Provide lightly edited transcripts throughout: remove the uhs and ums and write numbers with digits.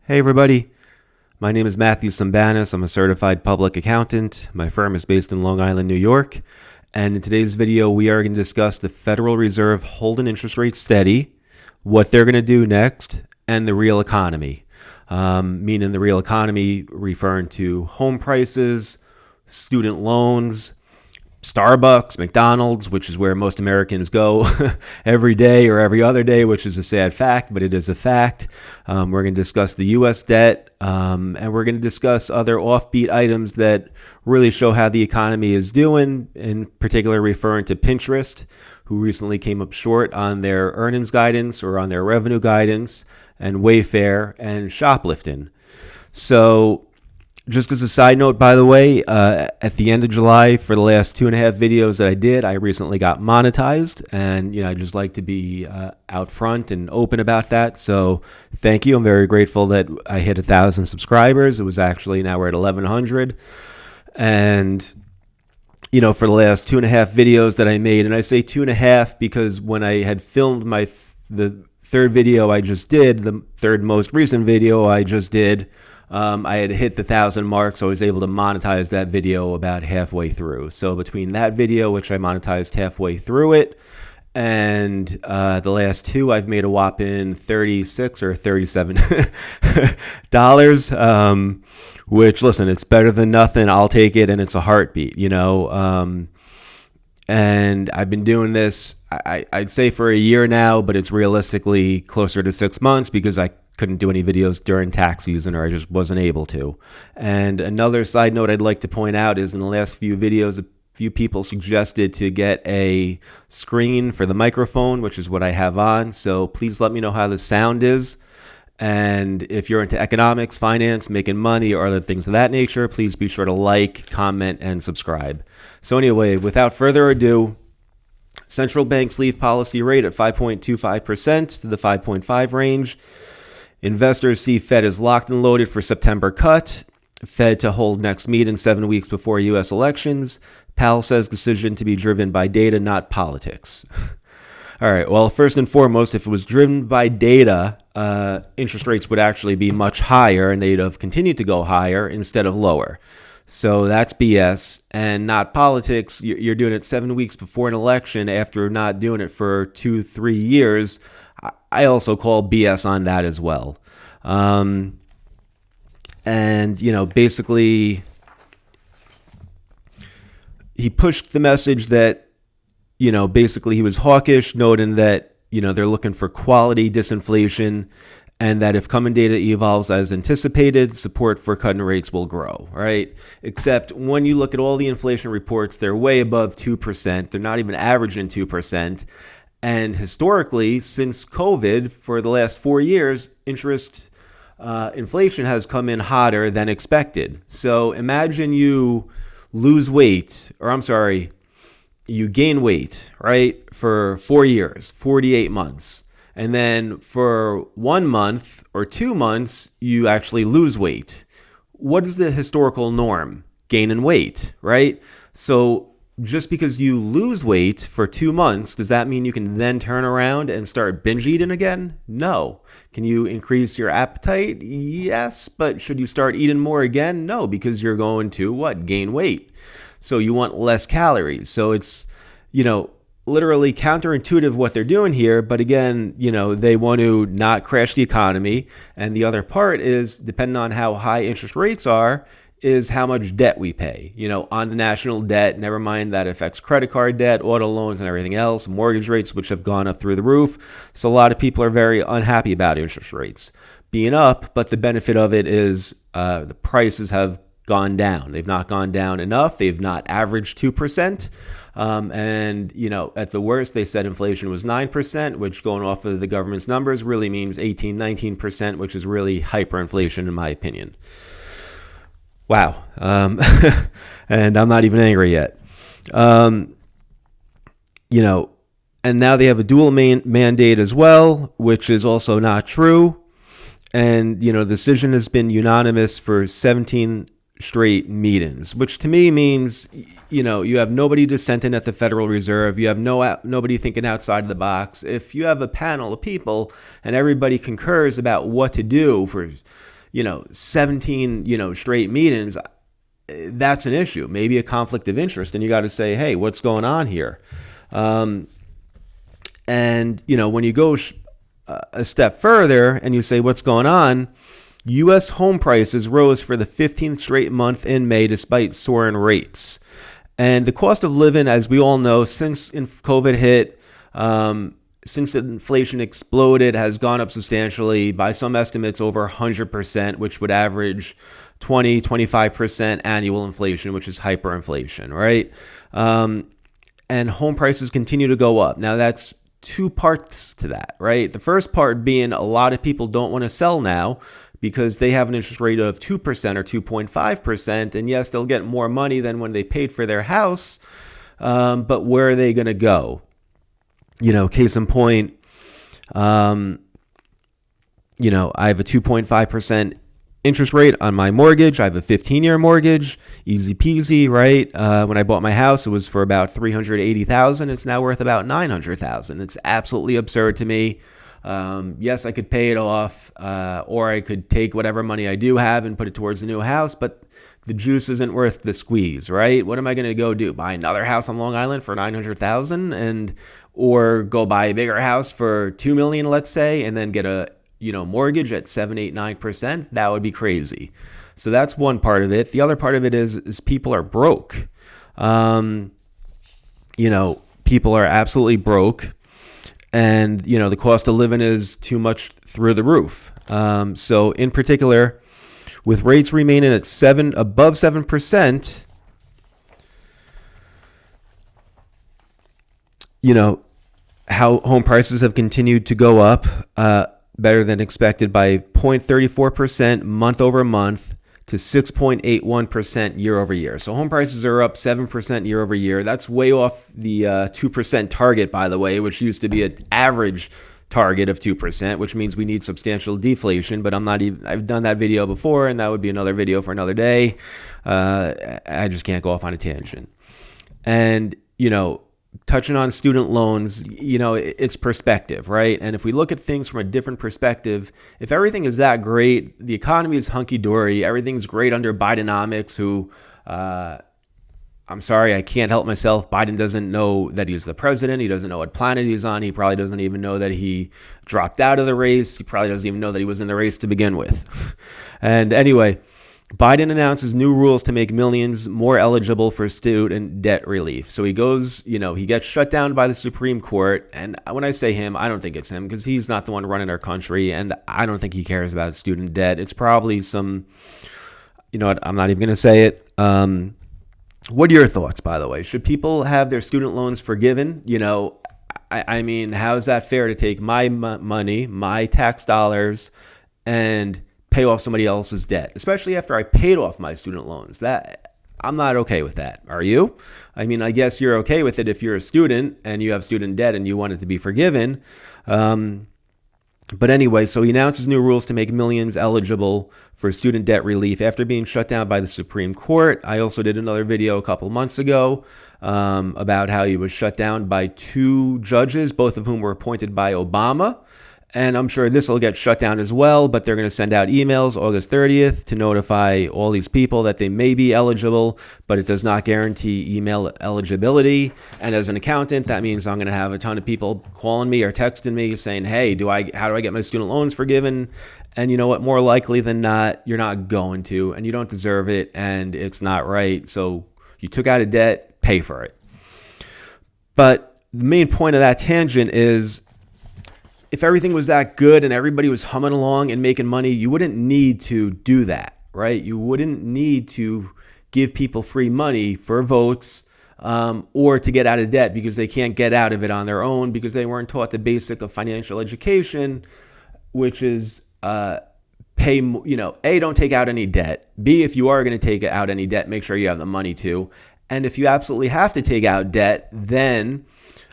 Hey everybody, my name is Matthew Sambanis. I'm a certified public accountant. My firm is based in Long Island, New York. And in today's video, we are going to discuss the Federal Reserve holding interest rates steady, what they're going to do next, and the real economy. Meaning the real economy referring to home prices, student loans, Starbucks, McDonald's, which is where most Americans go every day or every other day, which is a sad fact, but it is a fact. We're going to discuss the U.S. debt, and we're going to discuss other offbeat items that really show how the economy is doing, in particular referring to Pinterest, who recently came up short on their earnings guidance or on their revenue guidance, and Wayfair and shoplifting. So just as a side note, by the way, at the end of July, for the last 2.5 videos that I did, I recently got monetized, and I just like to be out front and open about that. So thank you. I'm very grateful that I hit 1,000 subscribers. It was actually, now we're at 1,100, and for the last 2.5 videos that I made, and I say 2.5 because when I had filmed the third video I just did, the third most recent video I just did, I had hit the 1,000 mark, so I was able to monetize that video about halfway through. So between that video, which I monetized halfway through it, and the last two, I've made a whopping $36 or $37, which, listen, it's better than nothing. I'll take it, and it's a heartbeat, and I've been doing this, I'd say for a year now, but it's realistically closer to 6 months because I couldn't do any videos during tax season, or I just wasn't able to. And another side note I'd like to point out is in the last few videos, a few people suggested to get a screen for the microphone, which is what I have on. So please let me know how the sound is. And if you're into economics, finance, making money, or other things of that nature, please be sure to like, comment, and subscribe. So anyway, without further ado, central banks leave policy rate at 5.25% to the 5.5 range. Investors see Fed is locked and loaded for September cut. Fed to hold next meeting 7 weeks before U.S. elections. Powell says decision to be driven by data, not politics. All right, well, first and foremost, if it was driven by data, interest rates would actually be much higher, and they'd have continued to go higher instead of lower. So that's BS, and not politics. You're doing it 7 weeks before an election after not doing it for 2-3 years. I also call BS on that as well. Basically, he pushed the message that, basically he was hawkish, noting that, they're looking for quality disinflation, and that if common data evolves as anticipated, support for cutting rates will grow, right? Except when you look at all the inflation reports, they're way above 2%. They're not even averaging 2%. And historically, since COVID, for the last 4 years, inflation has come in hotter than expected. So imagine you you gain weight, right, for 4 years, 48 months. And then for 1 month or 2 months, you actually lose weight. What is the historical norm? Gaining weight, right? So just because you lose weight for 2 months, does that mean you can then turn around and start binge eating again? No. Can you increase your appetite? Yes. But should you start eating more again? No, because you're going to gain weight. So you want less calories. So it's, literally counterintuitive what they're doing here. But again, they want to not crash the economy. And the other part is, depending on how high interest rates are, is how much debt we pay, on the national debt. Never mind that affects credit card debt, auto loans, and everything else, mortgage rates, which have gone up through the roof. So a lot of people are very unhappy about interest rates being up, but the benefit of it is the prices have gone down. They've not gone down enough. They've not averaged 2%. At the worst, they said inflation was 9%, which, going off of the government's numbers, really means 19%, which is really hyperinflation in my opinion. Wow. And I'm not even angry yet. And now they have a dual mandate as well, which is also not true. And, the decision has been unanimous for 17 straight meetings, which to me means, you have nobody dissenting at the Federal Reserve. You have nobody thinking outside of the box. If you have a panel of people and everybody concurs about what to do for 17, straight meetings, that's an issue, maybe a conflict of interest. And you got to say, hey, what's going on here? And when you go a step further and you say, what's going on? U.S. home prices rose for the 15th straight month in May despite soaring rates. And the cost of living, as we all know, since COVID hit, since inflation exploded, has gone up substantially. By some estimates, over 100%, which would average 25% annual inflation, which is hyperinflation, right? And home prices continue to go up. Now, that's two parts to that, right? The first part being a lot of people don't want to sell now because they have an interest rate of 2% or 2.5%. And yes, they'll get more money than when they paid for their house. But where are they going to go? Case in point, I have a 2.5% interest rate on my mortgage. I have a 15-year mortgage, easy peasy, right? When I bought my house, it was for about $380,000. It's now worth about $900,000. It's absolutely absurd to me. Yes, I could pay it off, or I could take whatever money I do have and put it towards a new house, but the juice isn't worth the squeeze, right? What am I going to go do? Buy another house on Long Island for $900,000 or go buy a bigger house for $2 million, let's say, and then get a mortgage at 7, 8, 9%? That would be crazy. So that's one part of it. The other part of it is people are broke. People are absolutely broke, and the cost of living is too much through the roof. So in particular, with rates remaining at above 7%, how home prices have continued to go up better than expected by 0.34% month over month to 6.81% year over year. So home prices are up 7% year over year. That's way off the 2% target, by the way, which used to be an average target of 2%, which means we need substantial deflation. But I've done that video before, and that would be another video for another day. I just can't go off on a tangent. And, touching on student loans, it's perspective, right? And if we look at things from a different perspective, if everything is that great, the economy is hunky-dory, everything's great under Bidenomics, who, I'm sorry, I can't help myself. Biden doesn't know that he's the president. He doesn't know what planet he's on. He probably doesn't even know that he dropped out of the race. He probably doesn't even know that he was in the race to begin with. And anyway, Biden announces new rules to make millions more eligible for student debt relief. So he goes, he gets shut down by the Supreme Court. And when I say him, I don't think it's him, because he's not the one running our country. And I don't think he cares about student debt. It's probably some, I'm not even going to say it. What are your thoughts, by the way? Should people have their student loans forgiven? I mean, how is that fair to take my money, my tax dollars, and pay off somebody else's debt, especially after I paid off my student loans? That I'm not okay with that. Are you? I mean, I guess you're okay with it if you're a student and you have student debt and you want it to be forgiven. But anyway, so he announces new rules to make millions eligible for student debt relief after being shut down by the Supreme Court. I also did another video a couple months ago about how he was shut down by 2 judges, both of whom were appointed by Obama. And I'm sure this will get shut down as well, but they're going to send out emails August 30th to notify all these people that they may be eligible, but it does not guarantee email eligibility. And as an accountant, that means I'm going to have a ton of people calling me or texting me saying, hey, how do I get my student loans forgiven? And you know what? More likely than not, you're not going to, and you don't deserve it, and it's not right. So you took out a debt, pay for it. But the main point of that tangent is, if everything was that good and everybody was humming along and making money, you wouldn't need to do that, right? You wouldn't need to give people free money for votes or to get out of debt because they can't get out of it on their own because they weren't taught the basic of financial education, which is A, don't take out any debt. B, if you are going to take out any debt, make sure you have the money to. And if you absolutely have to take out debt, then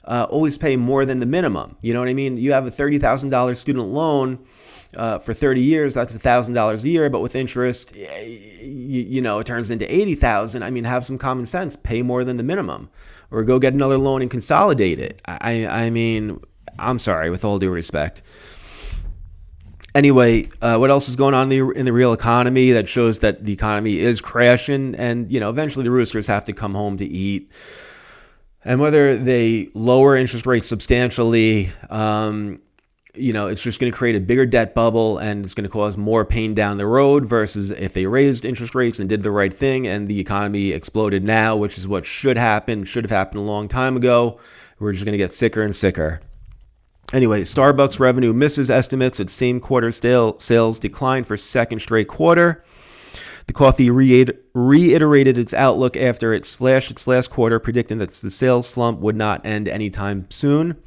always pay more than the minimum. You know what I mean? You have a $30,000 student loan for 30 years. That's $1,000 a year, but with interest, it turns into $80,000. I mean, have some common sense. Pay more than the minimum, or go get another loan and consolidate it. I mean, I'm sorry, with all due respect. Anyway, what else is going on in the real economy that shows that the economy is crashing? And, eventually the roosters have to come home to eat. And whether they lower interest rates substantially, it's just going to create a bigger debt bubble, and it's going to cause more pain down the road versus if they raised interest rates and did the right thing and the economy exploded now, which is what should have happened a long time ago. We're just going to get sicker and sicker. Anyway, Starbucks revenue misses estimates. Its same quarter sales declined for second straight quarter. The coffee reiterated its outlook after it slashed its last quarter, predicting that the sales slump would not end anytime soon.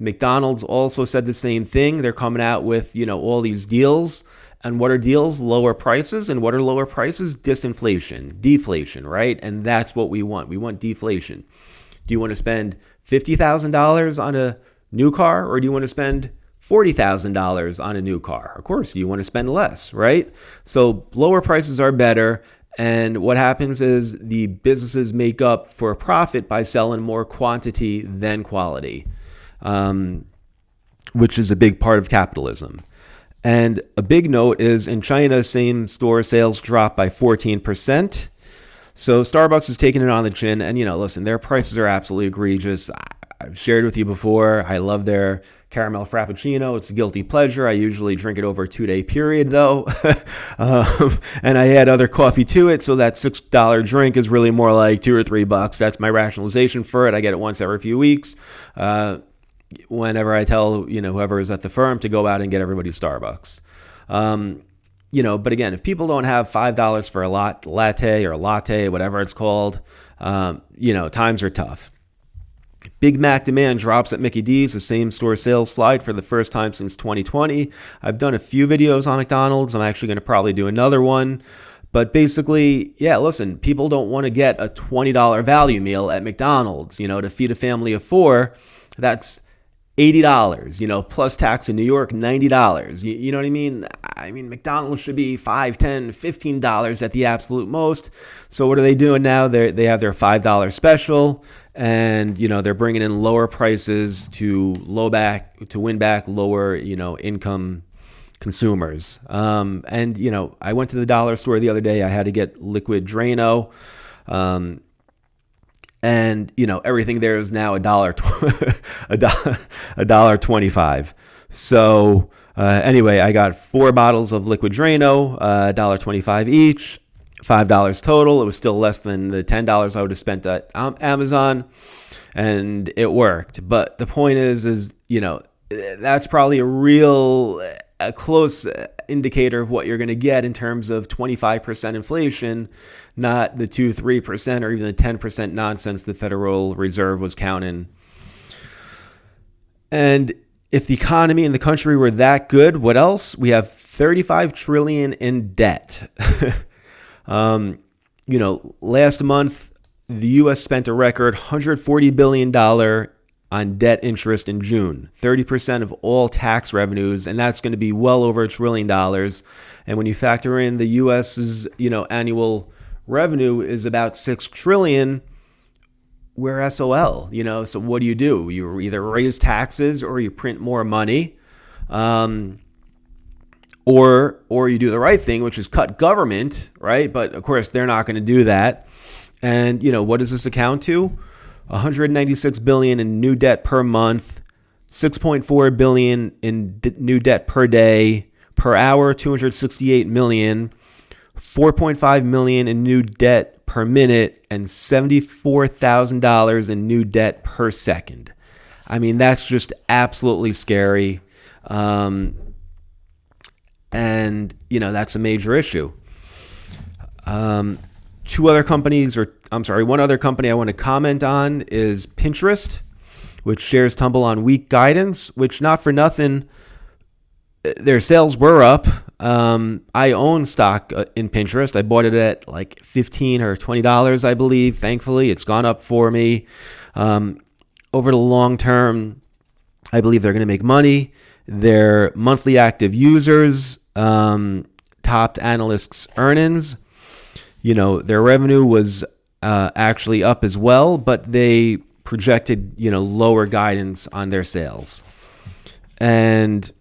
McDonald's also said the same thing. They're coming out with, all these deals. And what are deals? Lower prices. And what are lower prices? Deflation, right? And that's what we want. We want deflation. Do you want to spend $50,000 on a new car, or do you want to spend $40,000 on a new car? Of course, you want to spend less, right? So lower prices are better. And what happens is the businesses make up for a profit by selling more quantity than quality, which is a big part of capitalism. And a big note is in China, same store sales dropped by 14%. So Starbucks is taking it on the chin. And, listen, their prices are absolutely egregious. I've shared with you before, I love their caramel frappuccino. It's a guilty pleasure. I usually drink it over a 2-day period, though. And I add other coffee to it. So that $6 drink is really more like $2 or $3. That's my rationalization for it. I get it once every few weeks. Whenever I tell, whoever is at the firm to go out and get everybody Starbucks. But again, if people don't have $5 for a latte or a latte, whatever it's called, times are tough. Big Mac demand drops at Mickey D's. The same store sales slide for the first time since 2020. I've done a few videos on McDonald's. I'm actually going to probably do another one. But basically, listen, people don't want to get a $20 value meal at McDonald's, to feed a family of 4. That's $80, plus tax in New York, $90. You know what I mean? I mean, McDonald's should be $5, $10, $15 at the absolute most. So what are they doing now? They have their $5 special, and, they're bringing in lower prices to win back lower, income consumers. And, I went to the dollar store the other day. I had to get liquid Drano. And, everything there is now $1.25. So, anyway, I got 4 bottles of liquid Drano, $1.25 each, $5 total. It was still less than the $10 I would have spent at Amazon, and it worked. But the point is, that's probably a close indicator of what you're going to get in terms of 25% inflation, not the 2-3% or even the 10% nonsense the Federal Reserve was counting. And if the economy in the country were that good, what else? We have $35 trillion in debt. Last month, the U.S. spent a record $140 billion on debt interest in June, 30% of all tax revenues, and that's going to be well over $1 trillion. And when you factor in the U.S.'s, annual revenue is about $6 trillion, we're SOL, so what do? You either raise taxes or you print more money, or you do the right thing, which is cut government, right? But of course, they're not going to do that. And, what does this account to? $196 billion in new debt per month, $6.4 billion in new debt per day, per hour, $268 million, $4.5 million in new debt per minute, and $74,000 in new debt per second. I mean, that's just absolutely scary. And, that's a major issue. One other company I want to comment on is Pinterest, which shares tumble on weak guidance, which not for nothing, their sales were up. I own stock in Pinterest. I bought it at like $15 or $20, I believe. Thankfully, it's gone up for me. Over the long term, I believe they're going to make money. Their monthly active users topped analysts' earnings. Their revenue was actually up as well, but they projected, lower guidance on their sales. And,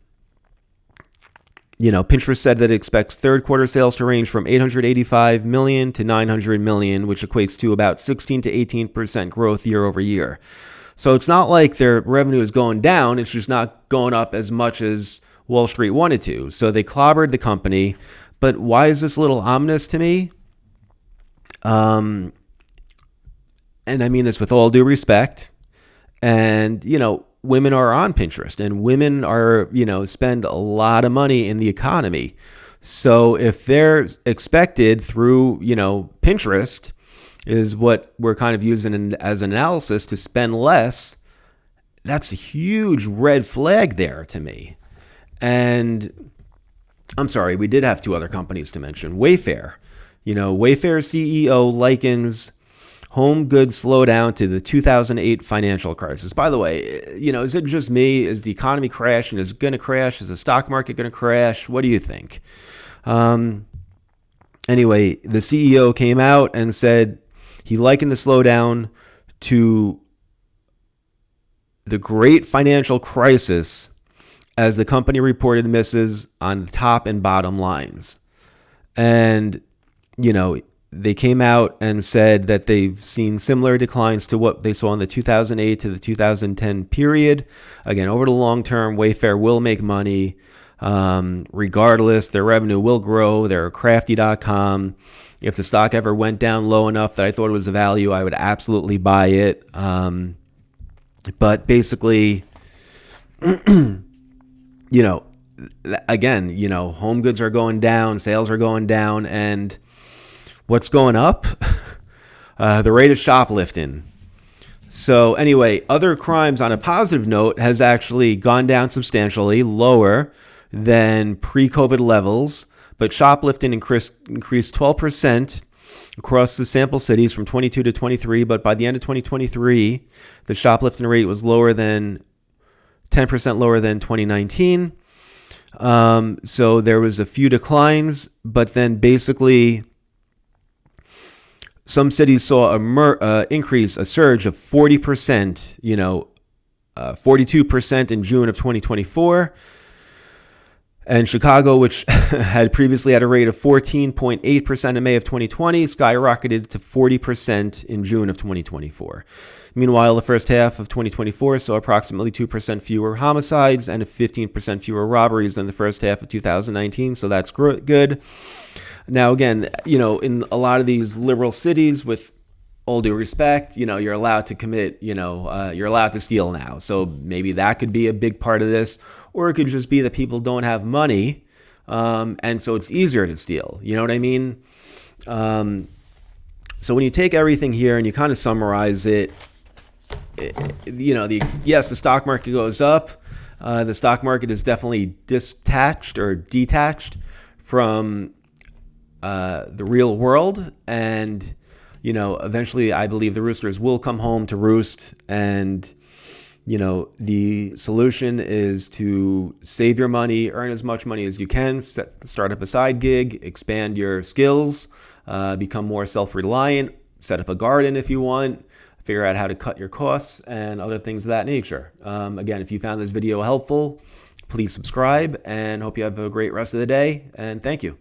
Pinterest said that it expects third quarter sales to range from 885 million to 900 million, which equates to about 16 to 18% growth year over year. So it's not like their revenue is going down. It's just not going up as much as Wall Street wanted to. So they clobbered the company. But why is this a little ominous to me? And I mean this with all due respect. And, women are on Pinterest, and women are, spend a lot of money in the economy. So if they're expected through, Pinterest is what we're kind of using as analysis to spend less, that's a huge red flag there to me. And I'm sorry, we did have two other companies to mention. Wayfair. Wayfair CEO likens home goods slowdown to the 2008 financial crisis. By the way, is it just me? Is the economy crashing? Is it going to crash? Is the stock market going to crash? What do you think? Anyway, the CEO came out and said he likened the slowdown to the great financial crisis as the company reported misses on the top and bottom lines. And, they came out and said that they've seen similar declines to what they saw in the 2008 to the 2010 period. Again, over the long term, Wayfair will make money. Regardless, their revenue will grow. They're crafty.com. If the stock ever went down low enough that I thought it was a value, I would absolutely buy it. But basically, again, home goods are going down, sales are going down, and what's going up? The rate of shoplifting. So anyway, other crimes on a positive note has actually gone down substantially, lower than pre-COVID levels, but shoplifting increased 12% across the sample cities from 22 to 23, but by the end of 2023, the shoplifting rate was lower than 10% lower than 2019. So there was a few declines, but then basically some cities saw a surge of 40%, 42% in June of 2024. And Chicago, which had previously had a rate of 14.8% in May of 2020, skyrocketed to 40% in June of 2024. Meanwhile, the first half of 2024 saw approximately 2% fewer homicides and 15% fewer robberies than the first half of 2019, so that's good. Now, again, in a lot of these liberal cities, with all due respect, you're allowed to commit, you're allowed to steal now. So maybe that could be a big part of this. Or it could just be that people don't have money, and so it's easier to steal. You know what I mean? So when you take everything here and you kind of summarize it, yes, the stock market goes up. The stock market is definitely detached from the real world, and eventually I believe the roosters will come home to roost. And the solution is to save your money, earn as much money as you can, start up a side gig, expand your skills, become more self-reliant, set up a garden if you want, figure out how to cut your costs and other things of that nature. Again, if you found this video helpful, please subscribe, and hope you have a great rest of the day, and thank you.